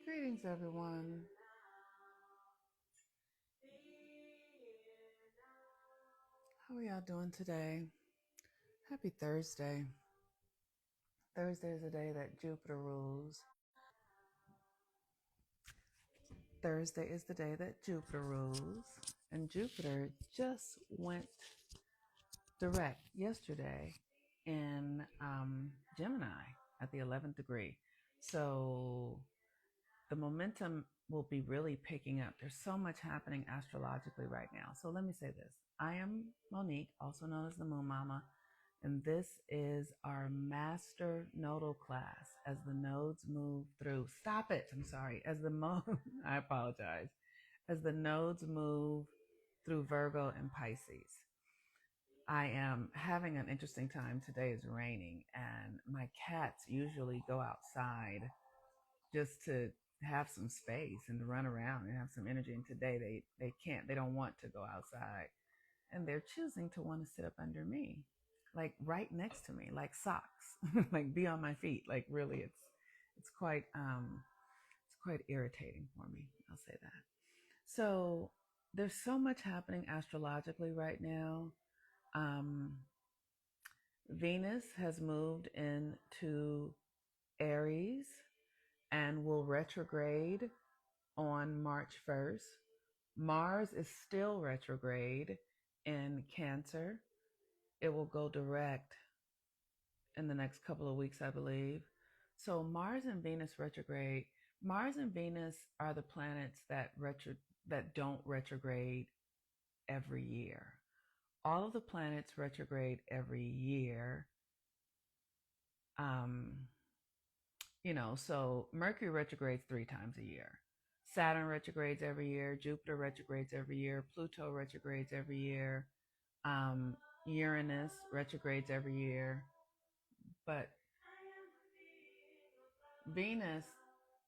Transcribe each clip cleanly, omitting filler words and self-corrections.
Greetings, everyone. How are y'all doing today? Happy Thursday. Thursday is the day that Jupiter rules. Thursday is the day that Jupiter rules. And Jupiter just went direct yesterday in Gemini at the 11th degree. So the momentum will be really picking up. There's so much happening astrologically right now. So let me say this. I am Monique, also known as the Moon Mama, and this is our master nodal class as the nodes move through. Stop it. I'm sorry. As the I apologize. As the nodes move through Virgo and Pisces. I am having an interesting time. Today is raining, and my cats usually go outside just to have some space and to run around and have some energy. And today they can't. They don't want to go outside, and they're choosing to want to sit up under me, like right next to me, like socks, like be on my feet. Like really, it's quite irritating for me. I'll say that. So there's so much happening astrologically right now. Um, Venus has moved into Aries and will retrograde on March 1st. Mars is still retrograde in Cancer. It will go direct in the next couple of weeks, I believe. So Mars and Venus retrograde. Mars and Venus are the planets that don't retrograde every year. All of the planets retrograde every year. Um, so Mercury retrogrades 3 times a year. Saturn retrogrades every year. Jupiter retrogrades every year. Pluto retrogrades every year. Um, Uranus retrogrades every year. But Venus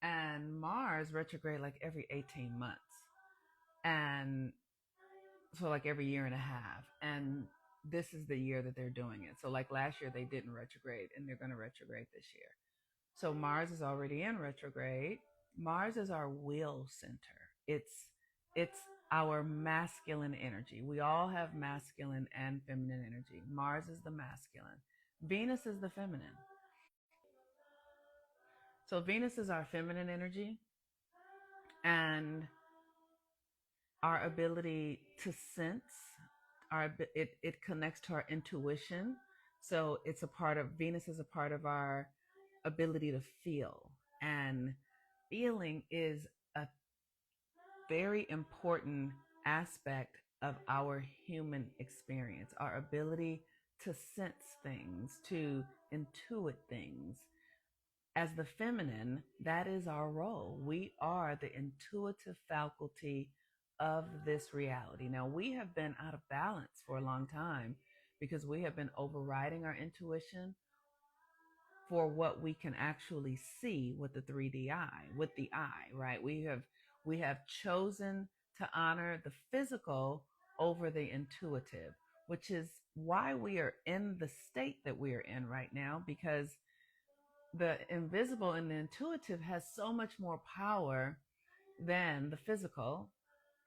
and Mars retrograde like every 18 months. And so like every year and a half. And this is the year that they're doing it. So like last year they didn't retrograde and they're going to retrograde this year. So Mars is already in retrograde. Mars is our will center. It's our masculine energy. We all have masculine and feminine energy. Mars is the masculine. Venus is the feminine. So Venus is our feminine energy and our ability to sense. It connects to our intuition. So it's a part of Venus is a part of our ability to feel, and feeling is a very important aspect of our human experience, our ability to sense things, to intuit things. As the feminine, that is our role. We are the intuitive faculty of this reality. Now, we have been out of balance for a long time because we have been overriding our intuition for what we can actually see with the 3D eye, with the eye, right? We have chosen to honor the physical over the intuitive, which is why we are in the state that we are in right now, because the invisible and the intuitive has so much more power than the physical.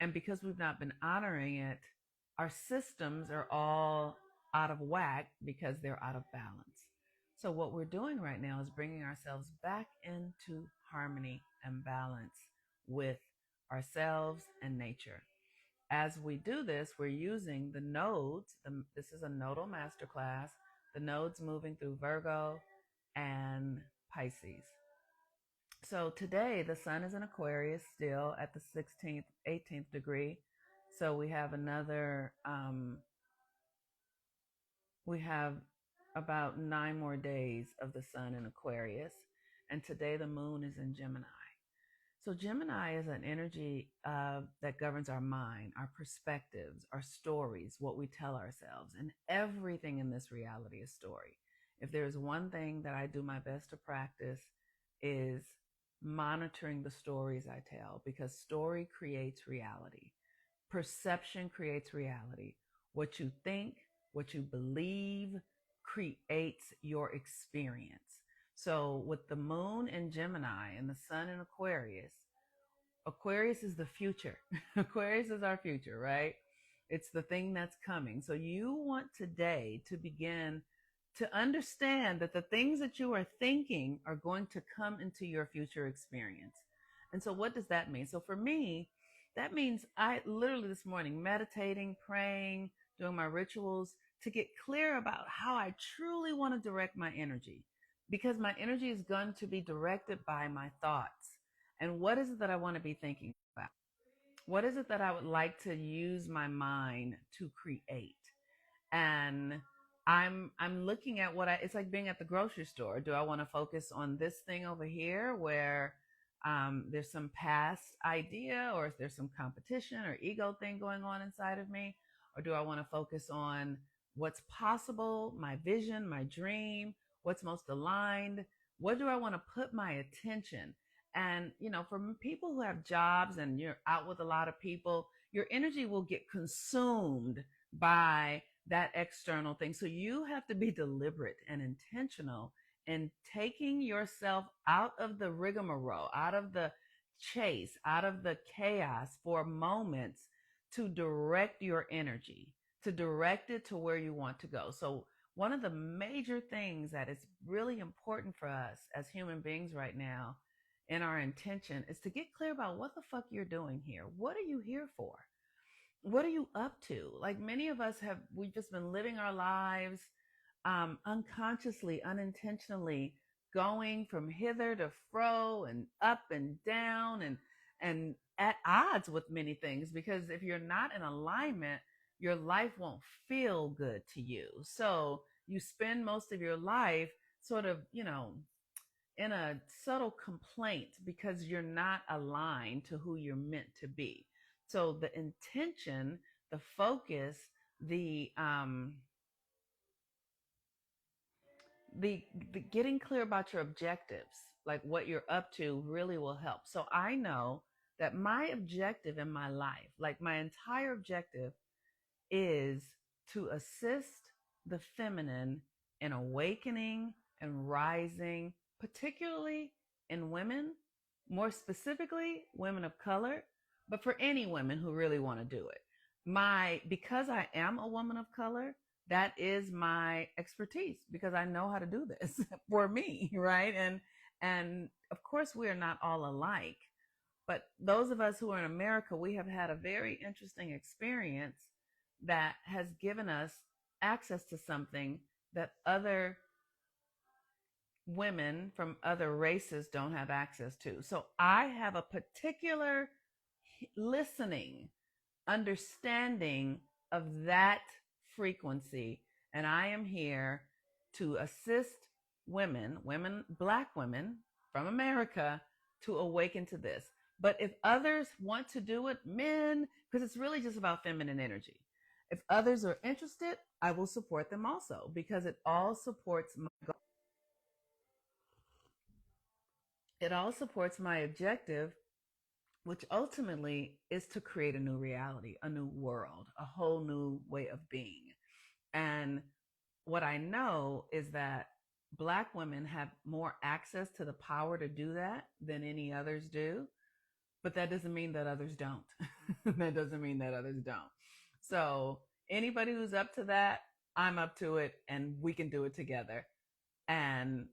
And because we've not been honoring it, our systems are all out of whack because they're out of balance. So, what we're doing right now is bringing ourselves back into harmony and balance with ourselves and nature. As we do this, we're using the nodes. This is a nodal masterclass. The nodes moving through Virgo and Pisces. So today the sun is in Aquarius still at the 16th, 18th degree. So we have about 9 more days of the sun in Aquarius. And today the moon is in Gemini. So Gemini is an energy that governs our mind, our perspectives, our stories, what we tell ourselves, and everything in this reality is story. If there's one thing that I do my best to practice is monitoring the stories I tell, because story creates reality. Perception creates reality. What you think, what you believe creates your experience. So with the moon in Gemini and the sun in Aquarius, Aquarius is the future. Aquarius is our future, right? It's the thing that's coming. So you want today to begin to understand that the things that you are thinking are going to come into your future experience. And so what does that mean? So for me, that means I literally this morning meditating, praying, doing my rituals to get clear about how I truly want to direct my energy, because my energy is going to be directed by my thoughts. And what is it that I want to be thinking about? What is it that I would like to use my mind to create? And I'm looking at what I it's like being at the grocery store. Do I want to focus on this thing over here where there's some past idea, or is there some competition or ego thing going on inside of me? Or do I want to focus on what's possible, my vision, my dream, what's most aligned? What do I want to put my attention? And, for people who have jobs and you're out with a lot of people, your energy will get consumed by that external thing. So you have to be deliberate and intentional in taking yourself out of the rigmarole, out of the chase, out of the chaos for moments to direct your energy, to direct it to where you want to go. So one of the major things that is really important for us as human beings right now in our intention is to get clear about what the fuck you're doing here. What are you here for? What are you up to? Like many of us we've just been living our lives unconsciously, unintentionally, going from hither to fro and up and down and at odds with many things. Because if you're not in alignment, your life won't feel good to you. So you spend most of your life sort of, in a subtle complaint because you're not aligned to who you're meant to be. So the intention, the focus, the the getting clear about your objectives, like what you're up to, really will help. So I know that my objective in my life, like my entire objective, is to assist the feminine in awakening and rising, particularly in women, more specifically women of color, but for any women who really want to do it. Because I am a woman of color, that is my expertise because I know how to do this for me, right? And of course we are not all alike, but those of us who are in America, we have had a very interesting experience that has given us access to something that other women from other races don't have access to. So I have a particular listening, understanding of that frequency, and I am here to assist Black women from America, to awaken to this. But if others want to do it, men, because it's really just about feminine energy. If others are interested, I will support them also, because it all supports my objective, which ultimately is to create a new reality, a new world, a whole new way of being. And what I know is that Black women have more access to the power to do that than any others do. But that doesn't mean that others don't. That doesn't mean that others don't. So anybody who's up to that, I'm up to it, and we can do it together. And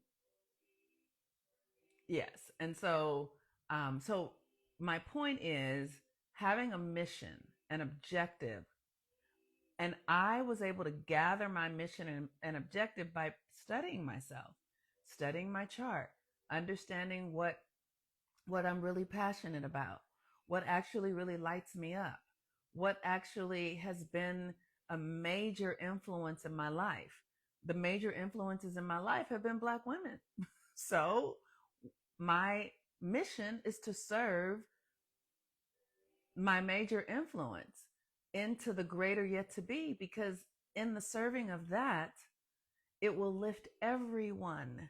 yes, and so my point is having a mission, an objective, and I was able to gather my mission and objective by studying myself, studying my chart, understanding what I'm really passionate about, what actually really lights me up, what actually has been a major influence in my life. The major influences in my life have been Black women. So my mission is to serve my major influence into the greater yet to be, because in the serving of that, it will lift everyone.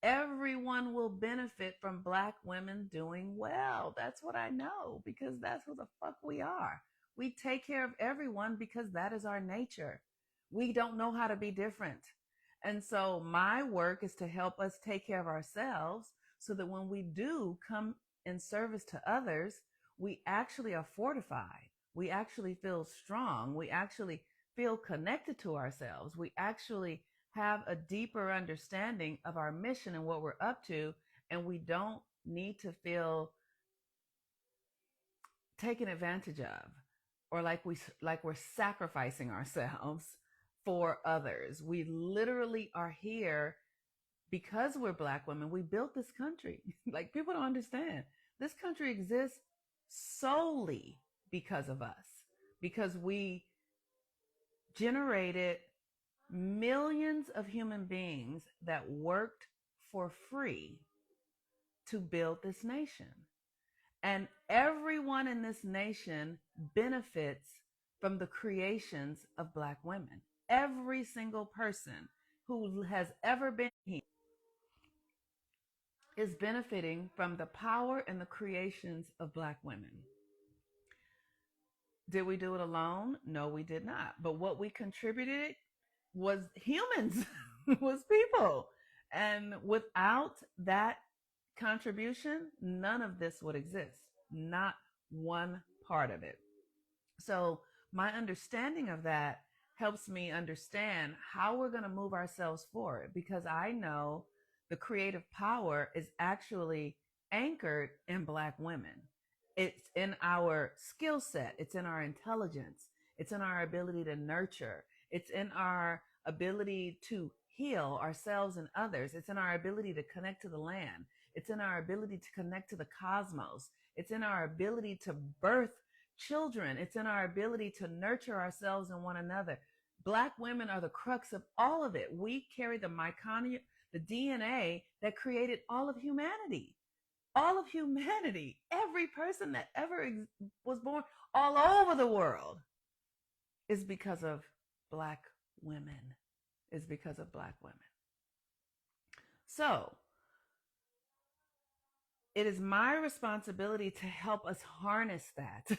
Everyone will benefit from Black women doing well. That's what I know, because that's who the fuck we are. We take care of everyone because that is our nature. We don't know how to be different. And so my work is to help us take care of ourselves so that when we do come in service to others, we actually are fortified. We actually feel strong. We actually feel connected to ourselves. We actually have a deeper understanding of our mission and what we're up to. And we don't need to feel taken advantage of, or like we're sacrificing ourselves for others. We literally are here because we're Black women. We built this country. Like, people don't understand, this country exists solely because of us, because we generated millions of human beings that worked for free to build this nation. And everyone in this nation benefits from the creations of Black women. Every single person who has ever been here is benefiting from the power and the creations of Black women. Did we do it alone? No, we did not. But what we contributed was humans, was people. And without that contribution, none of this would exist. Not one part of it. So my understanding of that helps me understand how we're going to move ourselves forward, because I know the creative power is actually anchored in Black women. It's in our skill set, it's in our intelligence, it's in our ability to nurture, it's in our ability to heal ourselves and others, it's in our ability to connect to the land, it's in our ability to connect to the cosmos, it's in our ability to birth children, it's in our ability to nurture ourselves and one another. Black women are the crux of all of it. We carry the mitochondria, the DNA that created all of humanity. All of humanity, every person that ever was born all over the world is because of Black women, is because of Black women. So it is my responsibility to help us harness that,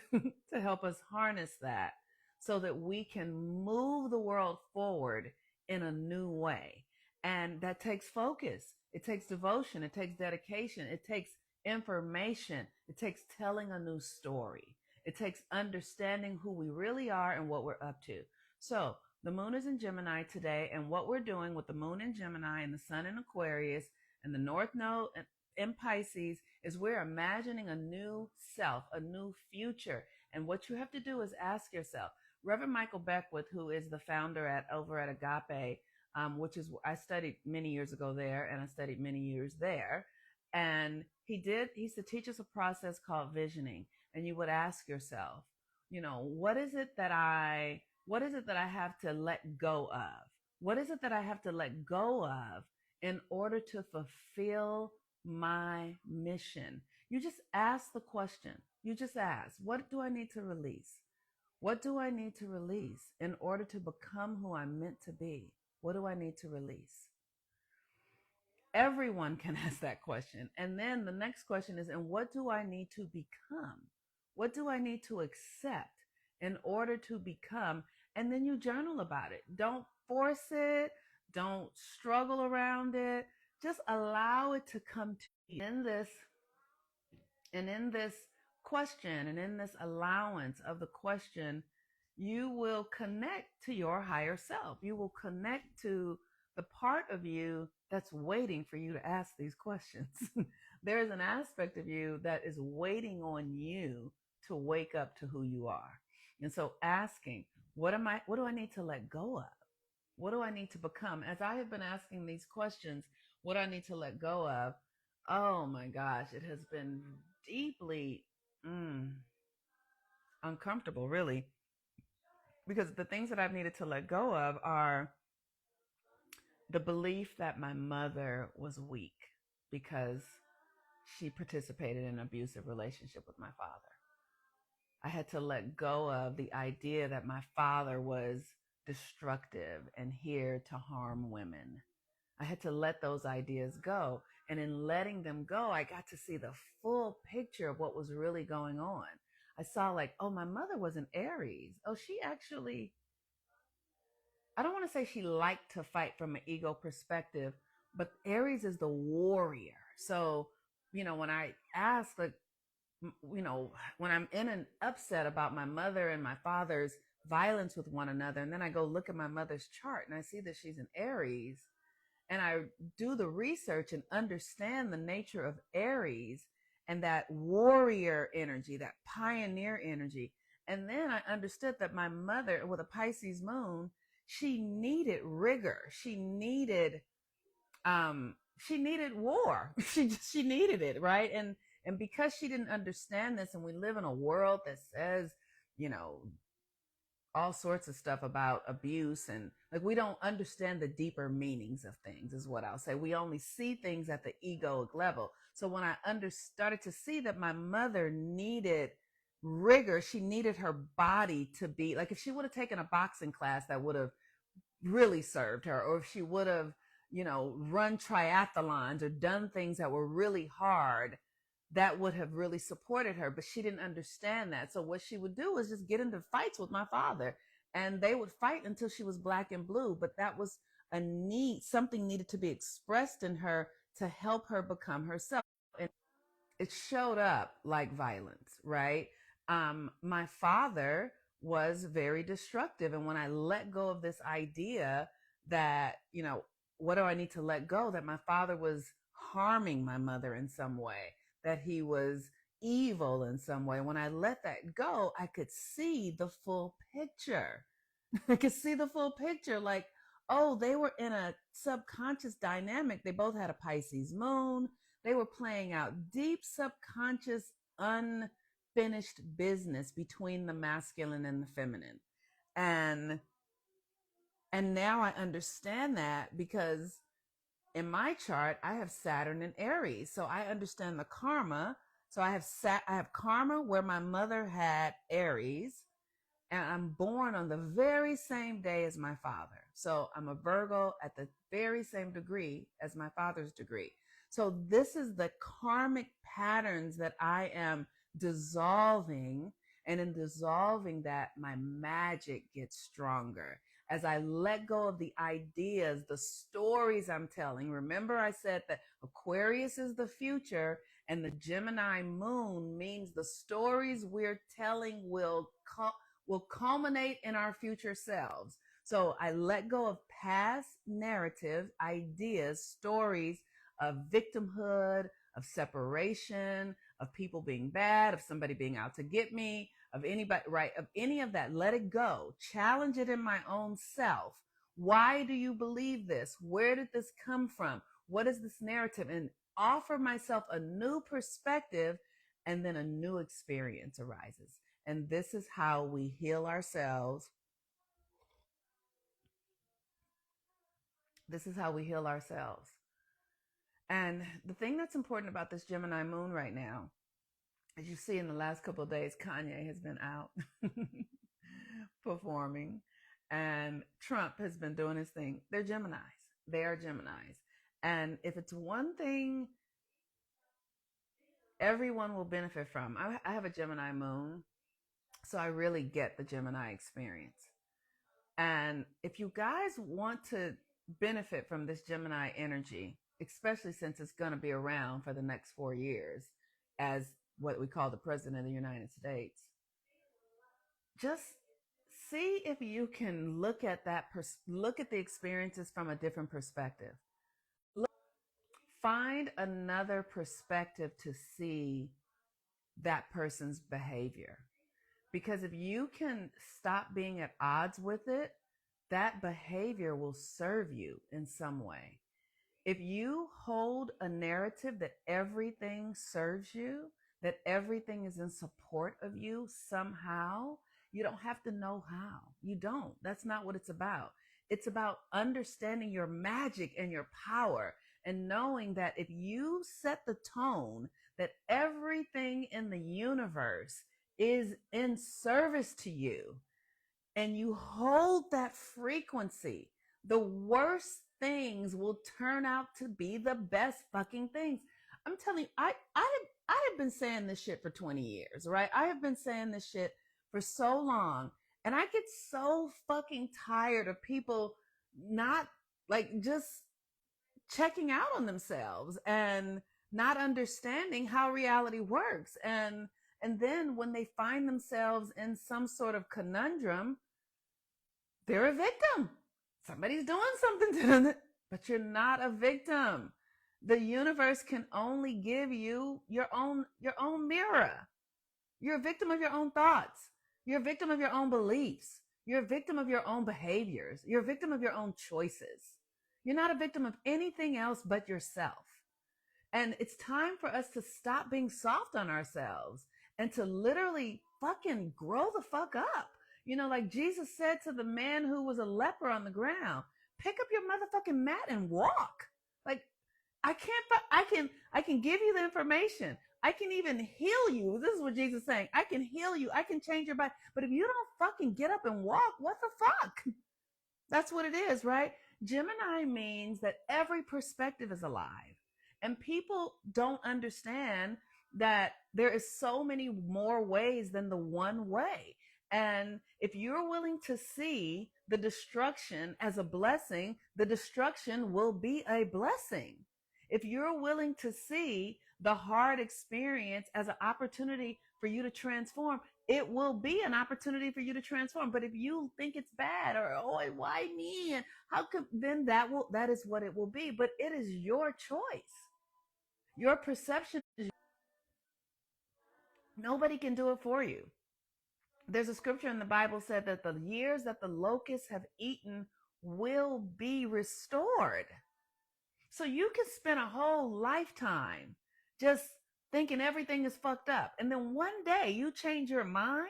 to help us harness that so that we can move the world forward in a new way. And that takes focus. It takes devotion. It takes dedication. It takes information. It takes telling a new story. It takes understanding who we really are and what we're up to. So the moon is in Gemini today, and what we're doing with the moon in Gemini and the sun in Aquarius and the North Node in Pisces is we're imagining a new self, a new future. And what you have to do is ask yourself. Reverend Michael Beckwith, who is the founder over at Agape, which is, I studied many years ago there, and I studied many years there. And he used to teach us a process called visioning. And you would ask yourself, what is it that I have to let go of? What is it that I have to let go of in order to fulfill my mission? You just ask the question. You just ask, what do I need to release? What do I need to release in order to become who I'm meant to be? What do I need to release? Everyone can ask that question. And then the next question is, and what do I need to become? What do I need to accept in order to become? And then you journal about it. Don't force it. Don't struggle around it. Just allow it to come to you. In this question and in this allowance of the question, you will connect to your higher self. You will connect to the part of you that's waiting for you to ask these questions. There is an aspect of you that is waiting on you to wake up to who you are. And so asking, what do I need to let go of? What do I need to become? As I have been asking these questions, what do I need to let go of? Oh my gosh, it has been deeply uncomfortable, really, because the things that I've needed to let go of are the belief that my mother was weak because she participated in an abusive relationship with my father. I had to let go of the idea that my father was destructive and here to harm women. I had to let those ideas go. And in letting them go, I got to see the full picture of what was really going on. I saw, like, oh, my mother was an Aries. Oh, I don't want to say she liked to fight from an ego perspective, but Aries is the warrior. So, when I ask, like, when I'm in an upset about my mother and my father's violence with one another, and then I go look at my mother's chart and I see that she's an Aries, and I do the research and understand the nature of Aries and that warrior energy, that pioneer energy. And then I understood that my mother, with a Pisces moon, she needed rigor. She needed war. She needed it, right? And because she didn't understand this, and we live in a world that says, you know, all sorts of stuff about abuse, and like, we don't understand the deeper meanings of things, is what I'll say. We only see things at the egoic level. So when I started to see that my mother needed rigor, she needed her body to be like, if she would have taken a boxing class, that would have really served her, or if she would have, run triathlons or done things that were really hard, that would have really supported her. But she didn't understand that. So what she would do is just get into fights with my father, and they would fight until she was black and blue. But that was a need, something needed to be expressed in her to help her become herself. And it showed up like violence, right? My father was very destructive. And when I let go of this idea that, what do I need to let go? That my father was harming my mother in some way, that he was evil in some way. When I let that go, I could see the full picture. I could see the full picture. Like, oh, they were in a subconscious dynamic. They both had a Pisces moon. They were playing out deep subconscious, unfinished business between the masculine and the feminine. And and now I understand that, because in my chart I have Saturn in Aries. So I understand the karma. So I have karma where my mother had Aries, and I'm born on the very same day as my father. So I'm a Virgo at the very same degree as my father's degree. So this is the karmic patterns that I am dissolving. And in dissolving that, my magic gets stronger. As I let go of the ideas, the stories I'm telling. Remember, I said that Aquarius is the future, and the Gemini moon means the stories we're telling will culminate in our future selves. So I let go of past narratives, ideas, stories of victimhood, of separation, of people being bad, of somebody being out to get me, of anybody, right? Of any of that. Let it go. Challenge it in my own self. Why do you believe this? Where did this come from? What is this narrative? And offer myself a new perspective, and then a new experience arises. And this is how we heal ourselves. This is how we heal ourselves. And the thing that's important about this Gemini moon right now, as you see in the last couple of days, Kanye has been out performing, and Trump has been doing his thing. They're Geminis. They are Geminis. And if it's one thing everyone will benefit from, I have a Gemini moon, so I really get the Gemini experience. And if you guys want to benefit from this Gemini energy, especially since it's going to be around for the next 4 years as what we call the President of the United States, just see if you can look at the experiences from a different perspective. Look, find another perspective to see that person's behavior. Because if you can stop being at odds with it, that behavior will serve you in some way. If you hold a narrative that everything serves you, that everything is in support of you somehow, you don't have to know how. You don't. That's not what it's about. It's about understanding your magic and your power, and knowing that if you set the tone that everything in the universe is in service to you, and you hold that frequency, the worst things will turn out to be the best fucking things. I'm telling you, I have been saying this shit for 20 years, right? I have been saying this shit for so long. And I get so fucking tired of people not like just checking out on themselves and not understanding how reality works. And then when they find themselves in some sort of conundrum, they're a victim. Somebody's doing something to them, but you're not a victim. The universe can only give you your own mirror. You're a victim of your own thoughts. You're a victim of your own beliefs. You're a victim of your own behaviors. You're a victim of your own choices. You're not a victim of anything else but yourself. And it's time for us to stop being soft on ourselves and to literally fucking grow the fuck up. Like Jesus said to the man who was a leper on the ground, pick up your motherfucking mat and walk. Like, I can give you the information. I can even heal you. This is what Jesus is saying. I can heal you. I can change your body. But if you don't fucking get up and walk, what the fuck? That's what it is, right? Gemini means that every perspective is alive. And people don't understand that there is so many more ways than the one way. And if you're willing to see the destruction as a blessing, the destruction will be a blessing. If you're willing to see the hard experience as an opportunity for you to transform, it will be an opportunity for you to transform. But if you think it's bad or, oh, why me? And how come, then that is what it will be. But it is your choice. Your perception is, nobody can do it for you. There's a scripture in the Bible said that the years that the locusts have eaten will be restored. So you can spend a whole lifetime just thinking everything is fucked up. And then one day you change your mind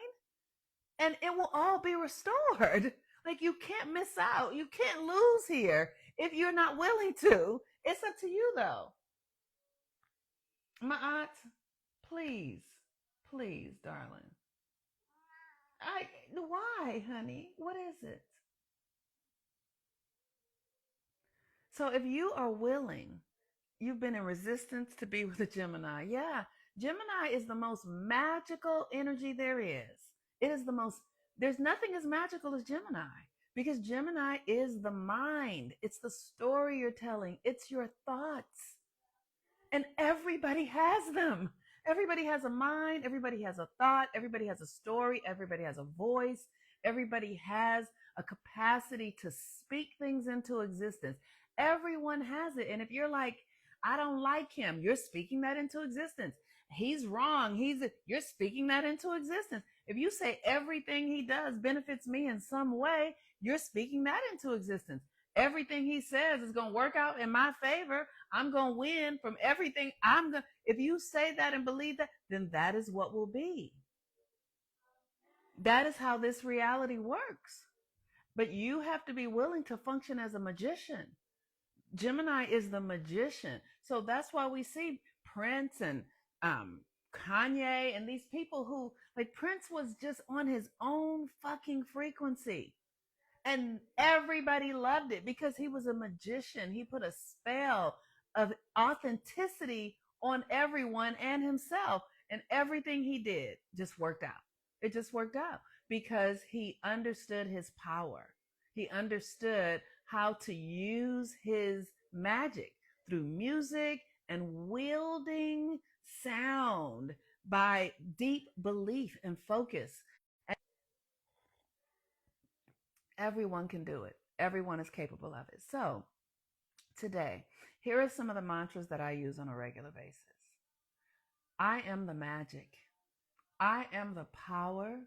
and it will all be restored. Like, you can't miss out. You can't lose here if you're not willing to. It's up to you, though. My aunt, please, please, darling. Why, honey? What is it? So if you are willing, you've been in resistance to be with a Gemini. Yeah, Gemini is the most magical energy there is. It is the most, there's nothing as magical as Gemini because Gemini is the mind. It's the story you're telling, it's your thoughts. And everybody has them. Everybody has a mind, everybody has a thought, everybody has a story, everybody has a voice, everybody has a capacity to speak things into existence. Everyone has it. And if you're like, I don't like him, you're speaking that into existence. He's wrong. You're speaking that into existence. If you say everything he does benefits me in some way, you're speaking that into existence. Everything he says is going to work out in my favor. I'm going to win from everything. If you say that and believe that, then that is what will be. That is how this reality works. But you have to be willing to function as a magician. Gemini is the magician. So that's why we see Prince and Kanye and these people who, like, Prince was just on his own fucking frequency. And everybody loved it because he was a magician. He put a spell of authenticity on everyone and himself. And everything he did just worked out. It just worked out because he understood his power. He understood how to use his magic through music and wielding sound by deep belief and focus. Everyone can do it. Everyone is capable of it. So, today, here are some of the mantras that I use on a regular basis. I am the magic. I am the power.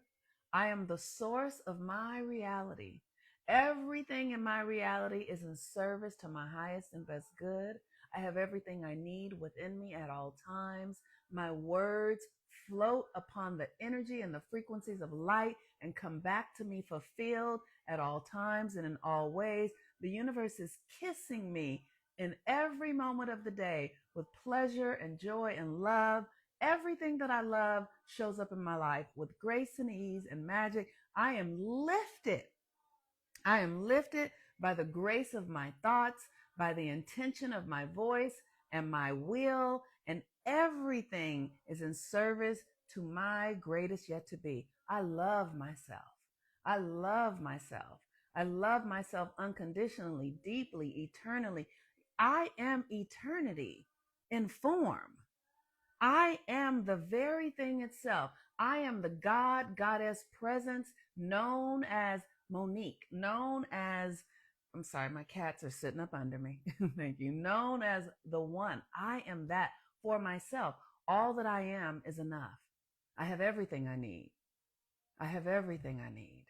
I am the source of my reality. Everything in my reality is in service to my highest and best good. I have everything I need within me at all times. My words float upon the energy and the frequencies of light and come back to me fulfilled at all times and in all ways. The universe is kissing me in every moment of the day with pleasure and joy and love. Everything that I love shows up in my life with grace and ease and magic. I am lifted. I am lifted by the grace of my thoughts, by the intention of my voice and my will, and everything is in service to my greatest yet to be. I love myself. I love myself. I love myself unconditionally, deeply, eternally. I am eternity in form. I am the very thing itself. I am the God, goddess presence known as Monique, known as, I'm sorry, my cats are sitting up under me. Thank you. Known as the one. I am that for myself. All that I am is enough. I have everything I need. I have everything I need.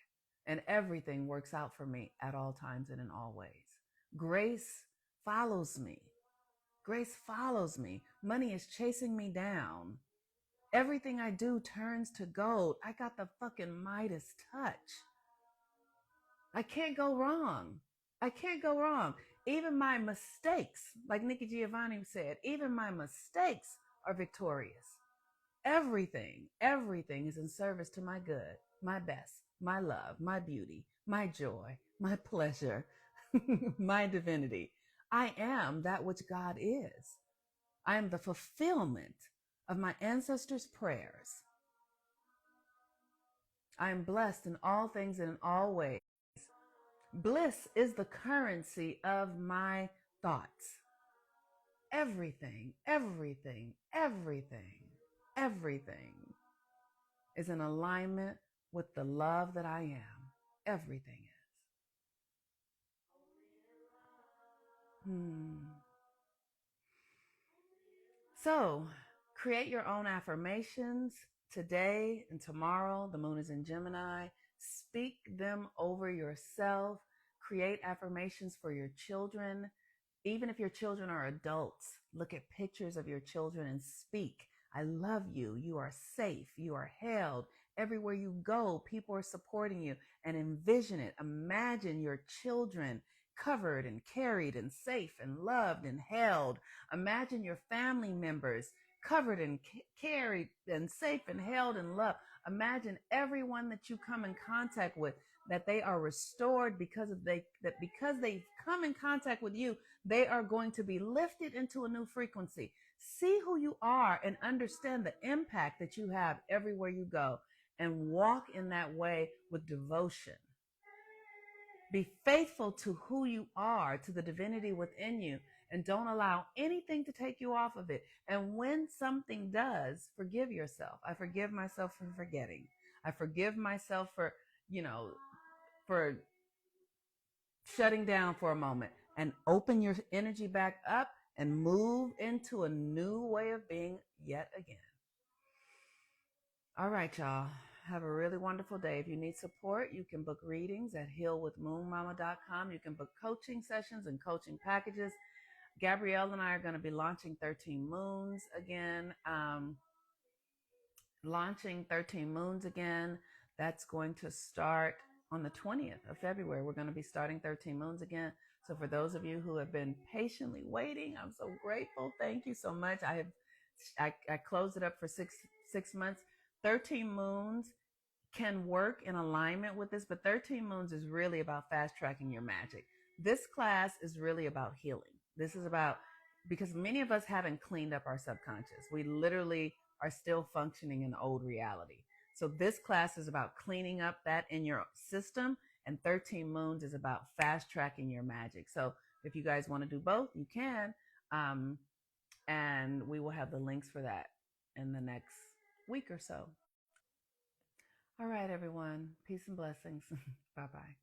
And everything works out for me at all times and in all ways. Grace follows me. Grace follows me. Money is chasing me down. Everything I do turns to gold. I got the fucking Midas touch. I can't go wrong. I can't go wrong. Even my mistakes, like Nikki Giovanni said, even my mistakes are victorious. Everything is in service to my good, my best, my love, my beauty, my joy, my pleasure, my divinity. I am that which God is. I am the fulfillment of my ancestors' prayers. I am blessed in all things and in all ways. Bliss is the currency of my thoughts. Everything is in alignment with the love that I am. Everything is. So, create your own affirmations today and tomorrow. The moon is in Gemini. Speak them over yourself. Create affirmations for your children. Even if your children are adults, look at pictures of your children and speak. I love you. You are safe. You are held. Everywhere you go, people are supporting you. And envision it. Imagine your children covered and carried and safe and loved and held. Imagine your family members covered and carried and safe and held and loved. Imagine everyone that you come in contact with, that they are restored because they've come in contact with you, they are going to be lifted into a new frequency. See who you are and understand the impact that you have everywhere you go, and walk in that way with devotion. Be faithful to who you are, to the divinity within you, and don't allow anything to take you off of it. And when something does, forgive yourself. I forgive myself for forgetting. I forgive myself for, for shutting down for a moment, and open your energy back up and move into a new way of being yet again. All right, y'all. Have a really wonderful day. If you need support, you can book readings at healwithmoonmama.com. You can book coaching sessions and coaching packages. Gabrielle and I are going to be launching 13 Moons again. That's going to start on the 20th of February. We're going to be starting 13 Moons again. So for those of you who have been patiently waiting, I'm so grateful. Thank you so much. I closed it up for six months. 13 Moons can work in alignment with this, but 13 Moons is really about fast tracking your magic. This class is really about healing. This is about, because many of us haven't cleaned up our subconscious. We literally are still functioning in old reality. So this class is about cleaning up that in your system, and 13 Moons is about fast tracking your magic. So if you guys want to do both, you can. And we will have the links for that in the next week or so. All right, everyone. Peace and blessings. Bye-bye.